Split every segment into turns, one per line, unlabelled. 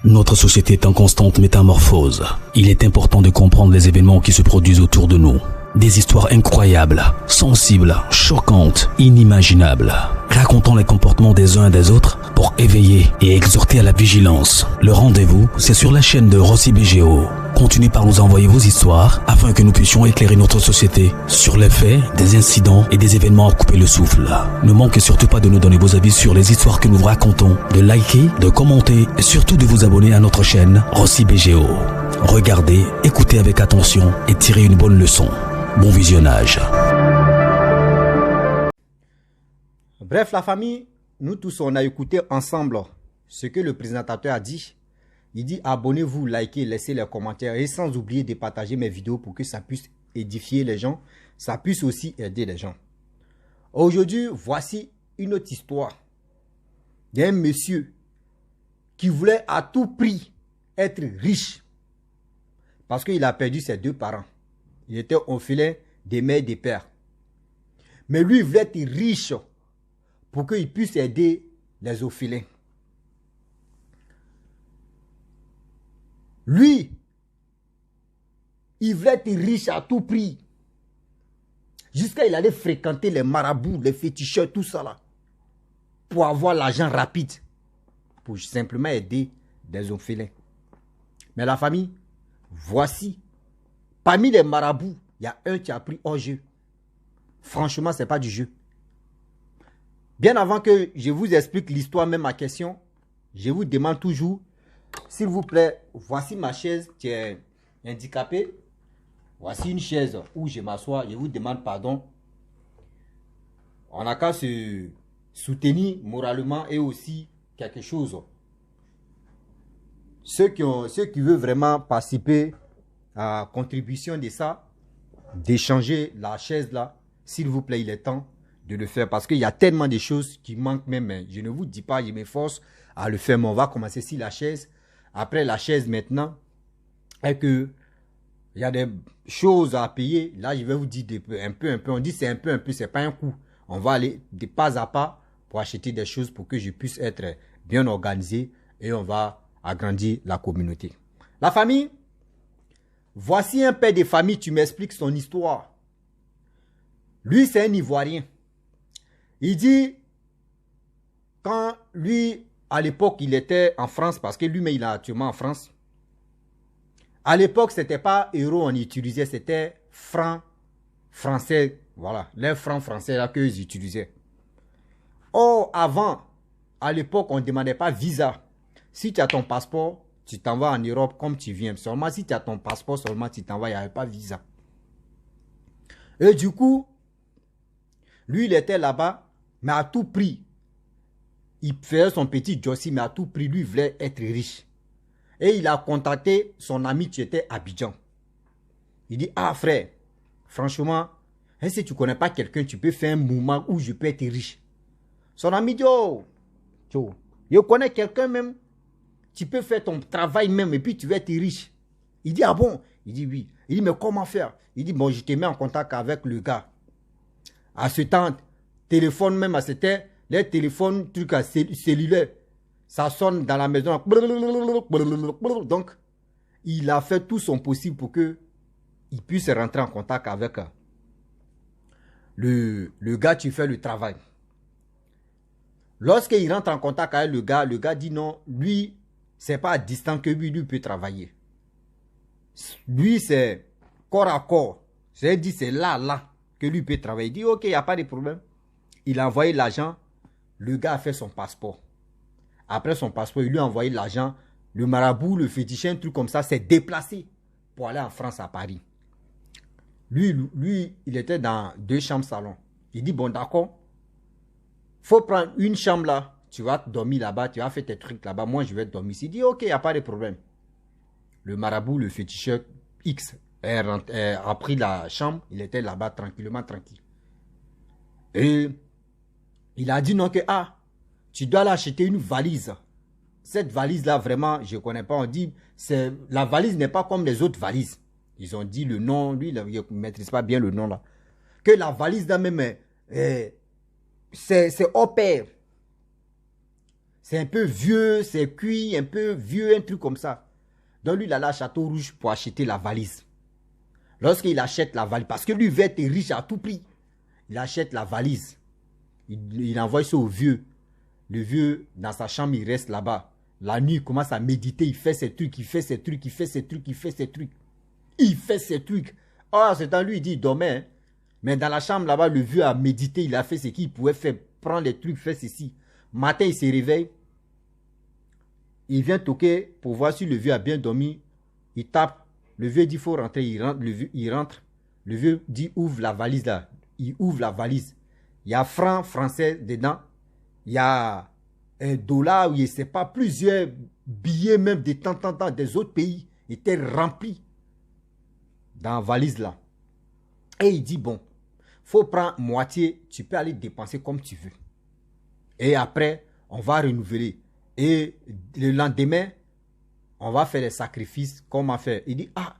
Notre société est en constante métamorphose. Il est important de comprendre les événements qui se produisent autour de nous. Des histoires incroyables, sensibles, choquantes, inimaginables. Racontons les comportements des uns et des autres pour éveiller et exhorter à la vigilance. Le rendez-vous, c'est sur la chaîne de Rossi BGO. Continuez par nous envoyer vos histoires afin que nous puissions éclairer notre société sur les faits, des incidents et des événements à couper le souffle. Ne manquez surtout pas de nous donner vos avis sur les histoires que nous vous racontons, de liker, de commenter et surtout de vous abonner à notre chaîne Rossi BGO. Regardez, écoutez avec attention et tirez une bonne leçon. Bon visionnage.
Bref, la famille, nous tous, on a écouté ensemble ce que le présentateur a dit. Il dit abonnez-vous, likez, laissez les commentaires et sans oublier de partager mes vidéos pour que ça puisse édifier les gens, ça puisse aussi aider les gens. Aujourd'hui, voici une autre histoire d'un monsieur qui voulait à tout prix être riche parce qu'il a perdu ses deux parents. Il était orphelin des mères et des pères. Mais lui, il voulait être riche pour qu'il puisse aider les orphelins. Lui, il voulait être riche à tout prix. Jusqu'à il allait fréquenter les marabouts, les féticheurs, tout ça là. Pour avoir l'argent rapide. Pour simplement aider des orphelins. Mais la famille, voici. Parmi les marabouts, il y a un qui a pris hors jeu. Franchement, ce n'est pas du jeu. Bien avant que je vous explique l'histoire, même ma question, je vous demande toujours, s'il vous plaît, voici ma chaise qui est handicapée. Voici une chaise où je m'assois. Je vous demande pardon. On n'a qu'à se soutenir moralement et aussi quelque chose. Ceux qui veulent vraiment participer à la contribution de ça, d'échanger la chaise là, s'il vous plaît, il est temps de le faire parce qu'il y a tellement de choses qui manquent même. Je ne vous dis pas, je m'efforce à le faire, mais on va commencer sur la chaise. Après la chaise maintenant, et que il y a des choses à payer. Là, je vais vous dire un peu. On dit c'est un peu, c'est pas un coup. On va aller de pas à pas pour acheter des choses pour que je puisse être bien organisé et on va agrandir la communauté. La famille, voici un père de famille, tu m'expliques son histoire. Lui, c'est un Ivoirien. Il dit, quand lui, à l'époque, il était en France, parce que lui-même, il est actuellement en France. À l'époque, ce n'était pas euro on utilisait, c'était francs français. Voilà, les francs français là qu'ils utilisaient. Or, avant, à l'époque, on ne demandait pas visa. Si tu as ton passeport, tu t'en vas en Europe comme tu viens. Seulement si tu as ton passeport, seulement tu t'en vas, il n'y avait pas visa. Et du coup, lui, il était là-bas, mais à tout prix. Il faisait son petit jossi, mais à tout prix, lui, il voulait être riche. Et il a contacté son ami qui était à Abidjan. Il dit, ah frère, franchement, si tu ne connais pas quelqu'un, tu peux faire un mouvement où je peux être riche. Son ami dit, oh, je connais quelqu'un même, tu peux faire ton travail même et puis tu vas être riche. Il dit, ah bon? Il dit, oui. Il dit, mais comment faire? Il dit, bon, je te mets en contact avec le gars. À ce temps, téléphone même, c'était les téléphones, trucs cellulaires. Ça sonne dans la maison. Donc, il a fait tout son possible pour que il puisse rentrer en contact avec le gars qui fait le travail. Lorsqu'il rentre en contact avec le gars dit non, lui, c'est pas à distance que lui peut travailler. Lui, c'est corps à corps. C'est-à-dire, c'est là que lui peut travailler. Il dit, ok, il n'y a pas de problème. Il a envoyé l'argent. Le gars a fait son passeport. Après son passeport, il lui a envoyé l'argent. Le marabout, le féticheur, un truc comme ça, s'est déplacé pour aller en France, à Paris. Lui, il était dans 2 chambres salon. Il dit, bon, d'accord. Faut prendre une chambre là. Tu vas dormir là-bas. Tu vas faire tes trucs là-bas. Moi, je vais dormir ici. Il dit, ok, il n'y a pas de problème. Le marabout, le féticheur X, a pris la chambre. Il était là-bas tranquillement, tranquille. Et il a dit non que, ah, tu dois l'acheter une valise. Cette valise-là, vraiment, je ne connais pas. On dit, la valise n'est pas comme les autres valises. Ils ont dit le nom, lui, il ne maîtrise pas bien le nom là. Que la valise là même, c'est au pair. C'est un peu vieux, c'est cuit, un peu vieux, un truc comme ça. Donc lui, il allait à Château Rouge pour acheter la valise. Lorsqu'il achète la valise, parce que lui veut être riche à tout prix, il achète la valise. Il envoie ça au vieux. Le vieux, dans sa chambre, il reste là-bas. La nuit, il commence à méditer, il fait ses trucs, il fait ses trucs, il fait ses trucs, il fait ses trucs. Il fait ses trucs. Ah, c'est dans lui, il dit, il dormait. Hein. Mais dans la chambre là-bas, le vieux a médité, il a fait ce qu'il pouvait faire, prendre les trucs, faire ceci. Matin, il se réveille. Il vient toquer pour voir si le vieux a bien dormi. Il tape. Le vieux dit, il faut rentrer. Il rentre. Il rentre. Le vieux dit, ouvre la valise là. Il ouvre la valise. Il y a francs français dedans. Il y a un dollar, je ne sais pas, plusieurs billets même de temps en temps des autres pays étaient remplis dans la valise là. Et il dit, bon, faut prendre moitié, tu peux aller dépenser comme tu veux. Et après, on va renouveler. Et le lendemain, on va faire les sacrifices qu'on a fait. Il dit, ah,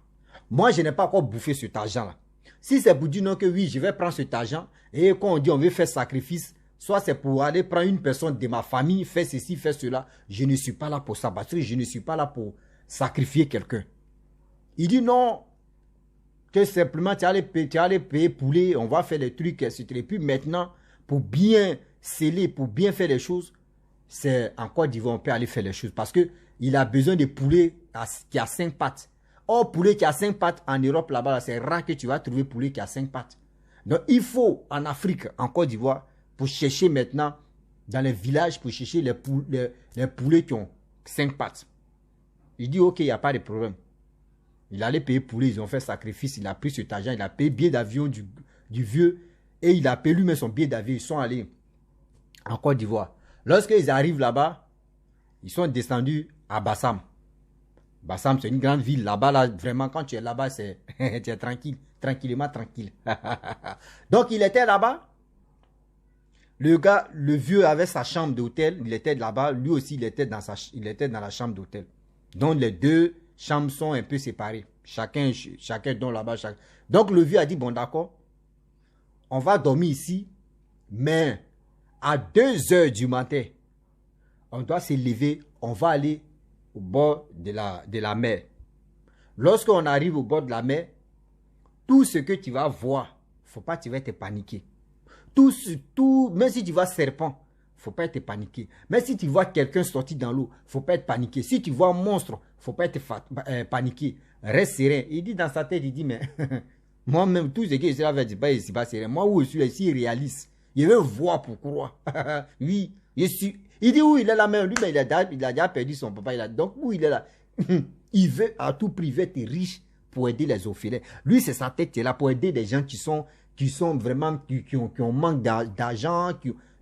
moi je n'ai pas encore bouffé cet argent là. Si c'est pour dire non que oui, je vais prendre cet argent, et quand on dit on veut faire sacrifice, soit c'est pour aller prendre une personne de ma famille, faire ceci, faire cela, je ne suis pas là pour ça, parce que je ne suis pas là pour sacrifier quelqu'un. Il dit non, que simplement tu allais payer poulet, on va faire les trucs, etc. Et puis maintenant, pour bien sceller, pour bien faire les choses, c'est en Côte d'Ivoire, on peut aller faire les choses, parce qu'il a besoin de poulet qui a 5 pattes. Or, poulet qui a 5 pattes en Europe, là-bas, c'est rare que tu vas trouver poulet qui a 5 pattes. Donc, il faut, en Afrique, en Côte d'Ivoire, pour chercher maintenant, dans les villages, pour chercher les poulets qui ont 5 pattes. Il dit, ok, il n'y a pas de problème. Il allait payer poulet, ils ont fait sacrifice, il a pris cet argent, il a payé billet d'avion du vieux, et il a payé lui-même son billet d'avion. Ils sont allés en Côte d'Ivoire. Lorsqu'ils arrivent là-bas, ils sont descendus à Bassam. Bassam, c'est une grande ville. Là-bas, là, vraiment, quand tu es là-bas, tu es tranquille. Tranquillement, tranquille. Donc, il était là-bas. Le gars, le vieux avait sa chambre d'hôtel. Il était là-bas. Lui aussi, il était dans la chambre d'hôtel. Donc, les deux chambres sont un peu séparées. Chacun dort là-bas. Donc, le vieux a dit, bon, d'accord. On va dormir ici. Mais, à 2 heures du matin, on doit se lever. On va aller au bord de la mer. Lorsqu'on arrive au bord de la mer, tout ce que tu vas voir, faut pas que tu vas te paniquer. Même si tu vois serpent, faut pas être paniqué. Même si tu vois quelqu'un sorti dans l'eau, faut pas être paniqué. Si tu vois un monstre, faut pas être paniqué. Reste serein. Il dit dans sa tête, il dit, mais moi-même, tout ce que je sais là, c'est pas serein. Moi, où je suis ici, réaliste. Je veux voir pour croire. Oui, je suis. Il dit où il est là même. Lui, mais il a déjà perdu son papa. Donc, où il est là? Il veut à tout prix être riche pour aider les orphelins. Lui, c'est sa tête qui est là pour aider des gens qui sont vraiment, qui ont manque d'argent.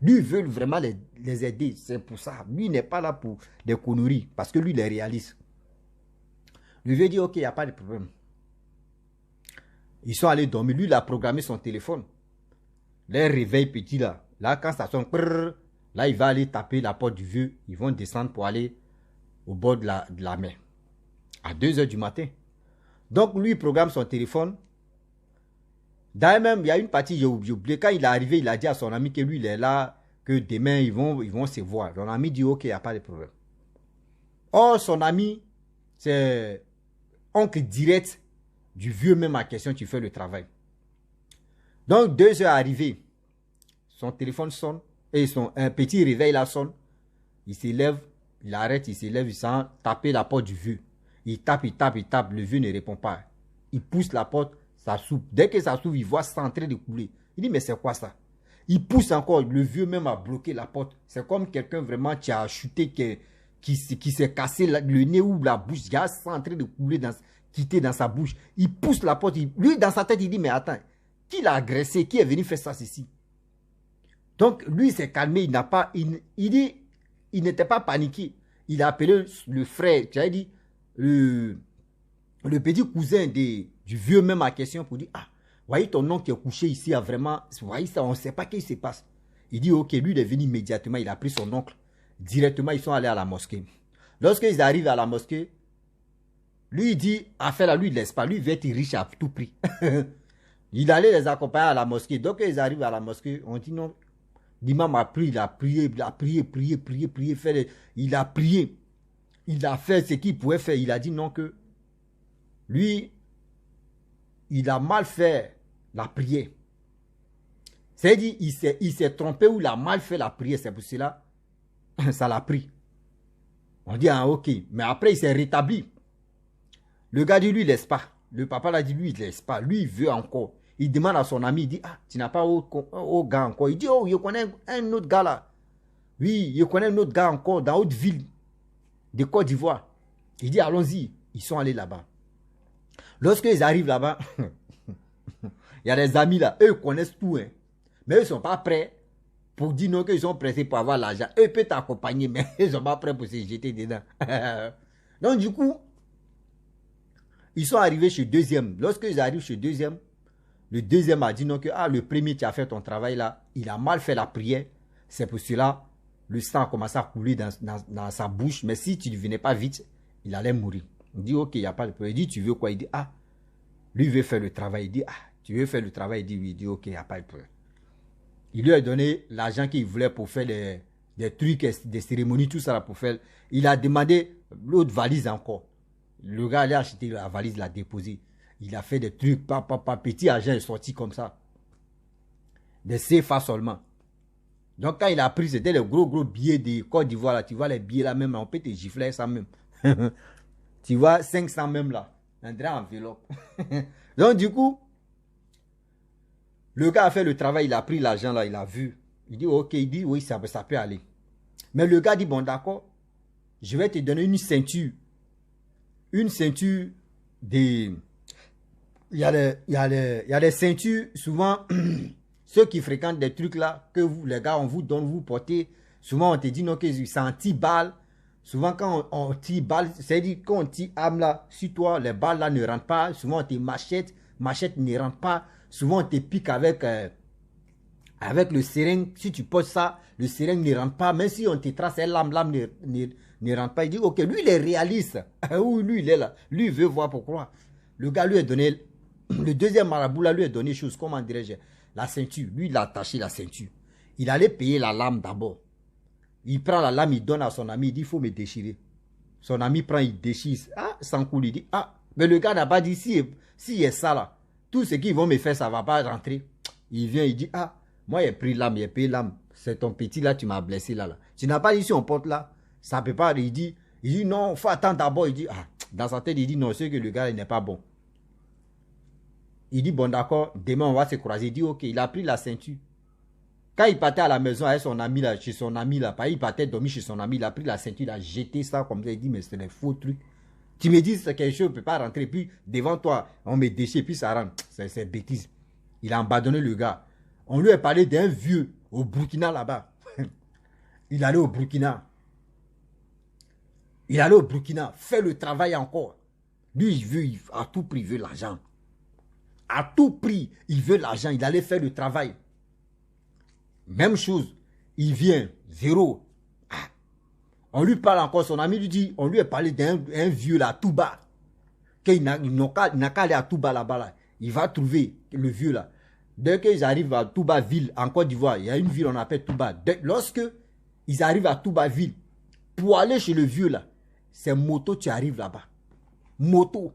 Lui, veut vraiment les aider. C'est pour ça. Lui, il n'est pas là pour des conneries. Parce que lui, il est réaliste. Lui veut dire, ok, il n'y a pas de problème. Ils sont allés dormir. Lui, il a programmé son téléphone. Les réveils petits là. Là, quand ça sonne, là, il va aller taper la porte du vieux. Ils vont descendre pour aller au bord de la mer. À 2 heures du matin. Donc, lui, il programme son téléphone. D'ailleurs, même, il y a une partie, j'ai oublié. Quand il est arrivé, il a dit à son ami que lui, il est là, que demain, ils vont se voir. Son ami dit, ok, il n'y a pas de problème. Or, son ami, c'est oncle direct du vieux même à question, tu fais le travail. Donc, 2 heures arrivées, son téléphone sonne, et un petit réveil là sonne. Il s'élève, il arrête, il s'élève, il sent taper la porte du vieux. Il tape, le vieux ne répond pas. Il pousse la porte, ça s'ouvre. Dès que ça s'ouvre, il voit ça en train de couler. Il dit, mais c'est quoi ça? Il pousse encore, le vieux même a bloqué la porte. C'est comme quelqu'un vraiment qui a chuté, qui s'est cassé le nez ou la bouche. Il y a ça en train de couler, quitter dans sa bouche. Il pousse la porte. Lui, dans sa tête, il dit, mais attends, qui l'a agressé? Qui est venu faire ça ici? Donc, lui, il s'est calmé. Il dit, il n'était pas paniqué. Il a appelé le frère, tu as dit, le petit cousin du vieux même à question pour dire, ah, voyez ton oncle qui est couché ici, a vraiment, voyez ça, on ne sait pas ce qui se passe. Il dit, ok, lui, il est venu immédiatement, il a pris son oncle. Directement, ils sont allés à la mosquée. Lorsqu'ils arrivent à la mosquée, lui, il dit, affaire là, lui, il ne laisse pas, lui, il veut être riche à tout prix. Il allait les accompagner à la mosquée. Donc, ils arrivent à la mosquée, on dit non, L'imam a prié, il a prié, il a prié. Il a fait ce qu'il pouvait faire. Il a dit non que lui, il a mal fait la prière. C'est-à-dire, il s'est trompé ou il a mal fait la prière. C'est pour cela, ça l'a pris. On dit, ah, ok. Mais après, il s'est rétabli. Le gars dit, lui, il laisse pas. Le papa l'a dit, lui, il laisse pas. Lui, il veut encore. Il demande à son ami, il dit, ah, tu n'as pas au gars encore. Il dit, oh, je connais un autre gars là. Oui, je connais un autre gars encore dans haute ville de Côte d'Ivoire. Il dit, allons-y. Ils sont allés là-bas. Lorsqu'ils arrivent là-bas, il y a des amis là, eux connaissent tout, hein. Mais eux ne sont pas prêts pour dire non qu'ils sont pressés pour avoir l'argent. Eux peuvent t'accompagner, mais ils ne sont pas prêts pour se jeter dedans. Donc du coup, ils sont arrivés chez le deuxième. Lorsqu'ils arrivent chez le deuxième a dit non que ah, le premier qui a fait ton travail là, il a mal fait la prière. C'est pour cela, le sang a commencé à couler dans sa bouche. Mais si tu ne venais pas vite, il allait mourir. Il dit ok, il n'y a pas de problème. Il dit tu veux quoi? Il dit ah, lui veut faire le travail. Il dit ah, tu veux faire le travail? Il dit oui. Il dit ok, il n'y a pas de problème. Il lui a donné l'argent qu'il voulait pour faire des trucs, des cérémonies, tout ça là pour faire. Il a demandé l'autre valise encore. Le gars a acheté la valise, l'a déposé. Il a fait des trucs, petit argent est sorti comme ça. Des CFA seulement. Donc quand il a pris, c'était les gros billets de Côte d'Ivoire là. Tu vois les billets là même, on peut te gifler ça même. Tu vois 500 même là. Un grand enveloppe. Donc du coup, le gars a fait le travail, il a pris l'argent là, il a vu. Il dit ok, il dit oui, ça peut aller. Mais le gars dit bon d'accord, je vais te donner une ceinture. Une ceinture des... Il y a des ceintures, souvent, ceux qui fréquentent des trucs là, que vous, les gars, on vous donne, vous portez. Souvent, on te dit non, que c'est anti-balle. Souvent, quand on tire balle, c'est-à-dire quand on tire arme là, sur toi, les balles là ne rentrent pas. Souvent, on te machette ne rentre pas. Souvent, on te pique avec le seringue. Si tu poses ça, le seringue ne rentre pas. Même si on te trace un lame ne rentre pas. Il dit, ok, lui, il est réaliste. Oui, lui, il est là. Lui, il veut voir pourquoi. Le gars lui a donné, le deuxième marabout là, lui a donné chose, comment dirais-je, la ceinture. Lui, il a attaché la ceinture. Il allait payer la lame d'abord. Il prend la lame, il donne à son ami, il dit, il faut me déchirer. Son ami prend, il déchire. Ah, sans coup, il dit, ah, mais le gars n'a pas dit, si il y a ça là, tout ce qu'ils vont me faire, ça ne va pas rentrer. Il vient, il dit, ah, moi, j'ai pris l'âme, j'ai payé l'âme. C'est ton petit là, tu m'as blessé là. Tu n'as pas dit si on porte là, ça ne peut pas. Il dit non, il faut attendre d'abord. Il dit, ah, dans sa tête, il dit non, c'est que le gars, il n'est pas bon. Il dit, bon, d'accord, demain, on va se croiser. Il dit, ok, il a pris la ceinture. Quand il partait à la maison avec son ami là, chez son ami là, il partait dormir chez son ami, il a pris la ceinture, il a jeté ça comme ça. Il dit, mais c'est des faux trucs. Tu me dis, c'est quelque chose, ne peut pas rentrer. Puis, devant toi, on me déchire, puis ça rentre. C'est bêtise. Il a abandonné le gars. On lui a parlé d'un vieux au Burkina là-bas. Il allait au Burkina. Il allait au Burkina, fait le travail encore. Lui, il veut, à tout prix, il veut l'argent. À tout prix, il veut l'argent. Il allait faire le travail. Même chose. Il vient, zéro. Ah. On lui parle encore, son ami lui dit, on lui a parlé d'un vieux là, tout bas. Qu'il n'a qu'à aller à tout bas là-bas. Là. Il va trouver le vieux là. Dès qu'ils arrivent à Touba ville, en Côte d'Ivoire, il y a une ville on appelle Touba. Lorsque ils arrivent à Touba ville, pour aller chez le vieux là, c'est moto, tu arrives là-bas. Moto.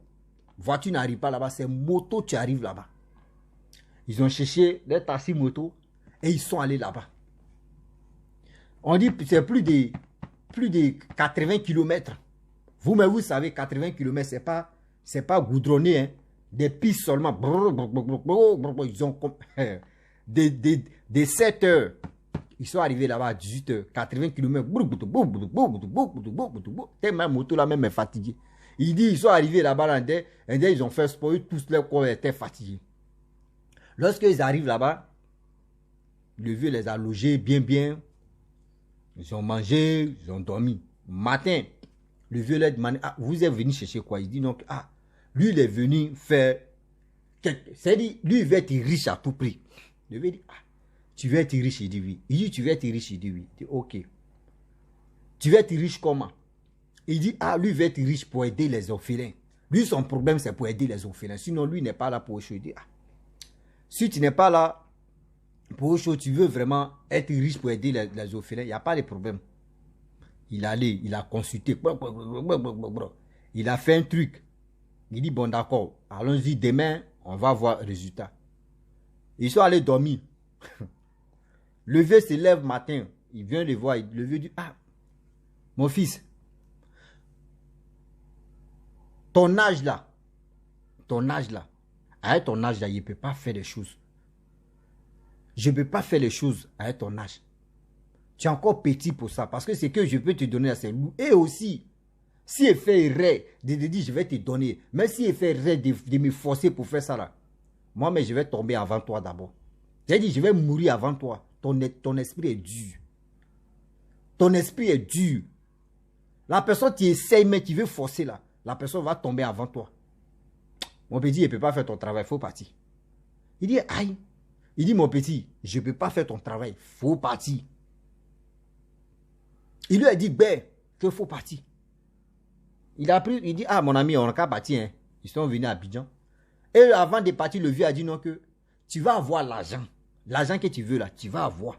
Voiture n'arrive pas là-bas, c'est moto, tu arrives là-bas. Ils ont cherché des taxis moto et ils sont allés là-bas. On dit que c'est plus de 80 km. Vous-même, vous savez, 80 km, c'est pas goudronné, hein. Des pistes seulement. Ils ont des 7 heures. Ils sont arrivés là-bas à 18 heures. 80 km. Tellement moto là même est fatigué. Il dit ils sont arrivés là-bas. Ils ont fait sport. Tous les corps étaient fatigués. Lorsqu'ils arrivent là-bas, le vieux les a logés bien. Ils ont mangé. Ils ont dormi. Matin, le vieux leur demande, ah, vous êtes venu chercher quoi? Il dit donc, ah. Lui, il est venu faire... C'est-à-dire, lui, il veut être riche à tout prix. Je lui ai dit, ah, tu veux être riche? Il dit oui. Il dit, tu veux être riche? Il dit oui. Il dit, ok. Tu veux être riche comment? Il dit, ah, lui, il veut être riche pour aider les orphelins. Lui, son problème, c'est pour aider les orphelins. Sinon, lui, n'est pas là pour échouer. Il dit, ah, si tu n'es pas là, pour autre chose, tu veux vraiment être riche pour aider les orphelins, il n'y a pas de problème. Il est allé, il a consulté. Il a fait un truc. Il dit, bon d'accord, allons-y, demain, on va voir le résultat. Ils sont allés dormir. Le vieux se lève matin, il vient le voir, le vieux dit, ah, mon fils, ton âge là, avec ton âge là, il ne peut pas faire des choses. Je ne peux pas faire les choses avec ton âge. Tu es encore petit pour ça, parce que c'est que je peux te donner à ces loups. Et aussi, si il fait rêve de te dire, je vais te donner, mais si il fait rêve de me forcer pour faire ça là, moi, mais je vais tomber avant toi d'abord. J'ai dit, je vais mourir avant toi. Ton esprit est dur. Ton esprit est dur. La personne qui essaye, mais qui veut forcer là, la personne va tomber avant toi. Mon petit, il ne peut pas faire ton travail, il faut partir. Il dit, aïe. Il dit, mon petit, je ne peux pas faire ton travail, il faut partir. Il lui a dit, ben, qu'il faut partir. Il a pris, il dit, ah, mon ami, on n'a qu'à partir. Hein. Ils sont venus à Abidjan. Et avant de partir, le vieux a dit, non, que tu vas avoir l'argent. L'argent que tu veux là, tu vas avoir.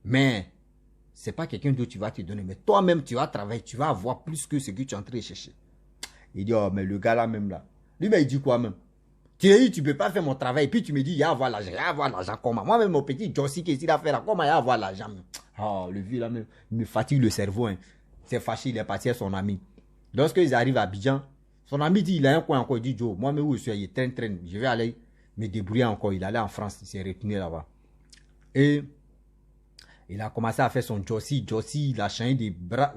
Mais, ce n'est pas quelqu'un d'autre qui va te donner. Mais toi-même, tu vas travailler, tu vas avoir plus que ce que tu es en train de chercher. Il dit, oh, mais le gars là même là. Lui, mais il dit quoi même? Tu as dit, tu ne peux pas faire mon travail. Et puis tu me dis, il y a avoir l'argent. Il y a avoir l'argent comment? Moi-même, mon petit Jossi qui est ici là, faire là, comment il y a avoir l'argent? Oh, le vieux là même, il me fatigue le cerveau. Hein. C'est fâché, il est parti à son ami. Lorsqu'ils arrivent à Abidjan, son ami dit, il a un coin encore. Il dit, Joe, moi-même où je suis, il traîne. Je vais aller me débrouiller encore. Il allait en France, il s'est retourné là-bas. Et il a commencé à faire son Jossi. Jossi, il a changé des bras.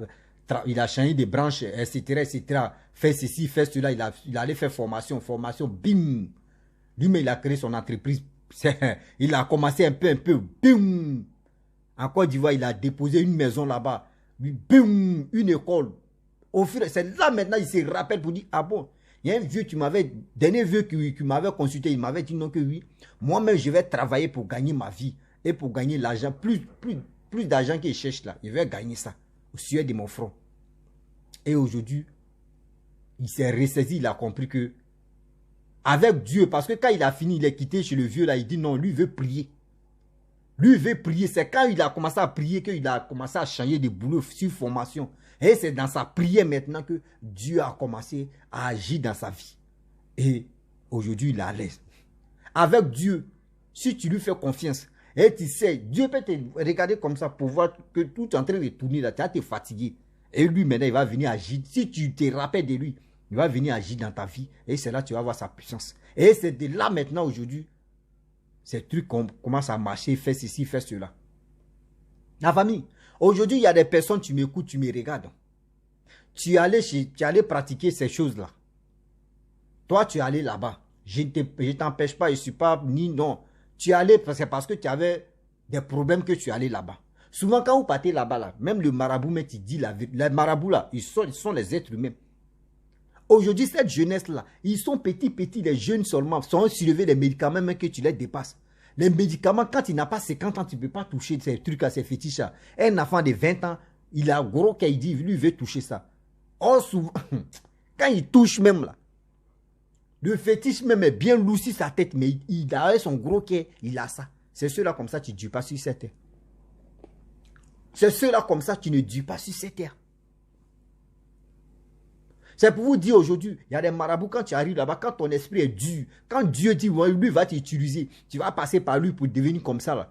Il a changé des branches, etc., etc. Fait ceci, fait cela. Il allait faire formation, bim. Lui-même, il a créé son entreprise. Il a commencé un peu, bim. En Côte d'Ivoire, il a déposé une maison là-bas. Bim, une école. C'est là maintenant, il se rappelle pour dire, ah bon, il y a un vieux dernier vieux qui m'avait consulté, il m'avait dit non que oui. Moi-même, je vais travailler pour gagner ma vie et pour gagner l'argent. Plus d'argent qu'il cherche là, je vais gagner ça. Au sujet de mon front. Et aujourd'hui, il s'est ressaisi, il a compris que avec Dieu, parce que quand il a fini, il est quitté chez le vieux là, il dit non, lui veut prier. Lui veut prier. C'est quand il a commencé à prier qu'il a commencé à changer de boulot sur formation. Et c'est dans sa prière maintenant que Dieu a commencé à agir dans sa vie. Et aujourd'hui, il est à l'aise. Avec Dieu, si tu lui fais confiance, et tu sais, Dieu peut te regarder comme ça pour voir que tout est en train de tourner là, tu vas te fatiguer. Et lui, maintenant, il va venir agir. Si tu te rappelles de lui, il va venir agir dans ta vie. Et c'est là que tu vas voir sa puissance. Et c'est de là maintenant, aujourd'hui, ces trucs commencent à marcher, fais ceci, fais cela. La famille, aujourd'hui, il y a des personnes, tu m'écoutes, tu me regardes. Tu es allé pratiquer ces choses-là. Toi, tu es allé là-bas. Je ne t'empêche pas, je ne suis pas ni non. Tu es allé, c'est parce que tu avais des problèmes que tu es allé là-bas. Souvent, quand vous partez là-bas, là, même le marabout, mais tu dis la vérité. Les marabouts, là, ils sont les êtres humains. Aujourd'hui, cette jeunesse-là, ils sont petits, les jeunes seulement, sont surveillés les médicaments, même que tu les dépasses. Les médicaments, quand il n'a pas 50 ans, tu ne peux pas toucher ces trucs à ces fétiches-là. Un enfant de 20 ans, il a gros qu'il dit, lui, il veut toucher ça. Or, souvent, quand il touche même là, le fétiche même est bien lourd sur sa tête, mais il a son gros quai, il a ça. C'est ceux-là comme ça, tu ne dures pas sur cette terre. C'est ceux-là comme ça, tu ne dures pas sur cette terre. C'est pour vous dire aujourd'hui, il y a des marabouts, quand tu arrives là-bas, quand ton esprit est dur, quand Dieu dit, ouais, lui va t'utiliser, tu vas passer par lui pour devenir comme ça là.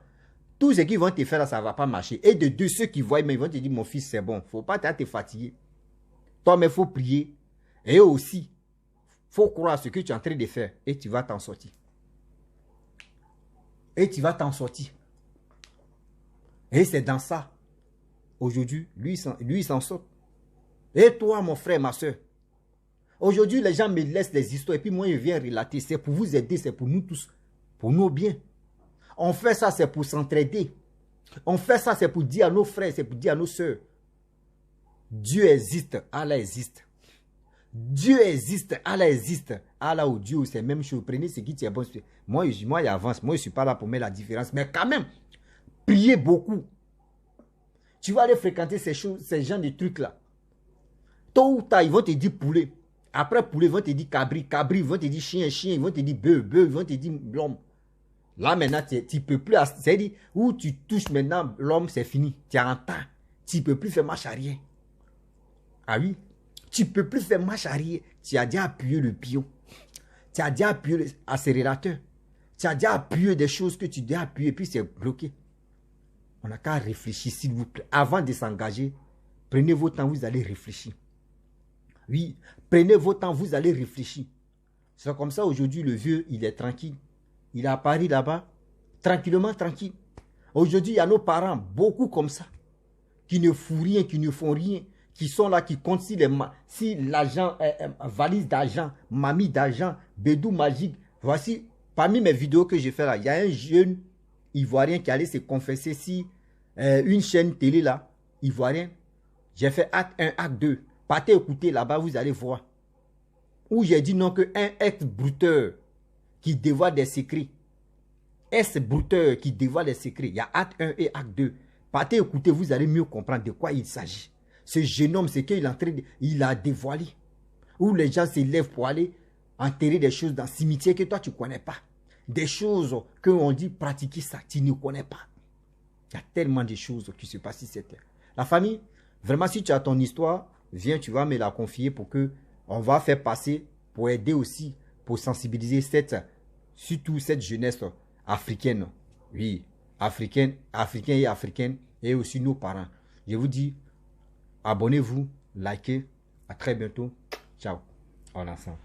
Tout ce qu'ils vont te faire là, ça ne va pas marcher. Et de ceux qui voient, mais ils vont te dire, mon fils, c'est bon, il ne faut pas te fatiguer. Toi, mais il faut prier. Et aussi, il faut croire à ce que tu es en train de faire et tu vas t'en sortir. Et tu vas t'en sortir. Et c'est dans ça. Aujourd'hui, lui, il s'en sort. Et toi, mon frère, ma soeur. Aujourd'hui, les gens me laissent les histoires et puis moi, je viens relater. C'est pour vous aider, c'est pour nous tous. Pour nos biens. On fait ça, c'est pour s'entraider. On fait ça, c'est pour dire à nos frères, c'est pour dire à nos soeurs. Dieu existe, Allah existe. Dieu existe, Allah existe. Allah ou Dieu, c'est la même chose. Prenez ce qui est bon. Moi, j'avance. Moi, je ne suis pas là pour mettre la différence. Mais quand même, priez beaucoup. Tu vas aller fréquenter ces gens de trucs-là. Tôt ou tard, ils vont te dire poulet. Après poulet, ils vont te dire cabri. Cabri, ils vont te dire chien. Chien, ils vont te dire bœuf. Bœuf, ils vont te dire l'homme. Là, maintenant, tu peux plus, c'est-à-dire, où tu touches maintenant, l'homme, c'est fini. Tu es en temps. Tu peux plus faire marche arrière. Ah oui, tu peux plus faire marche arrière. Tu as déjà appuyé le pion. Tu as déjà appuyé l'accélérateur. Tu as déjà appuyé des choses que tu dois appuyer, puis c'est bloqué. On n'a qu'à réfléchir, s'il vous plaît. Avant de s'engager, prenez votre temps, vous allez réfléchir. Oui, prenez votre temps, vous allez réfléchir. C'est comme ça, aujourd'hui, le vieux, il est tranquille. Il est à Paris, là-bas, tranquillement, tranquille. Aujourd'hui, il y a nos parents, beaucoup comme ça, qui ne font rien, qui ne font rien, qui sont là, qui comptent si l'argent, valise d'argent, mamie d'argent, bédou magique. Voici, parmi mes vidéos que j'ai fait là, il y a un jeune Ivoirien qui allait se confesser si une chaîne télé là, Ivoirien, j'ai fait acte 1, acte 2. Partez écouter là-bas, vous allez voir. Où j'ai dit non que un ex-brouteur qui dévoile des secrets. Ex-brouteur qui dévoile des secrets. Il y a acte 1 et acte 2. Partez écouter, vous allez mieux comprendre de quoi il s'agit. Ce jeune homme, c'est qu'il il a dévoilé. Où les gens se lèvent pour aller enterrer des choses dans le cimetière que toi tu ne connais pas. Des choses qu'on dit pratiquer ça, tu ne connais pas. Il y a tellement de choses qui se passent sur cette terre. La famille, vraiment si tu as ton histoire, viens, tu vas me la confier pour que on va faire passer, pour aider aussi, pour sensibiliser surtout cette jeunesse africaine. Oui, africain et africaine, et aussi nos parents. Je vous dis, abonnez-vous, likez. À très bientôt. Ciao. On ensemble.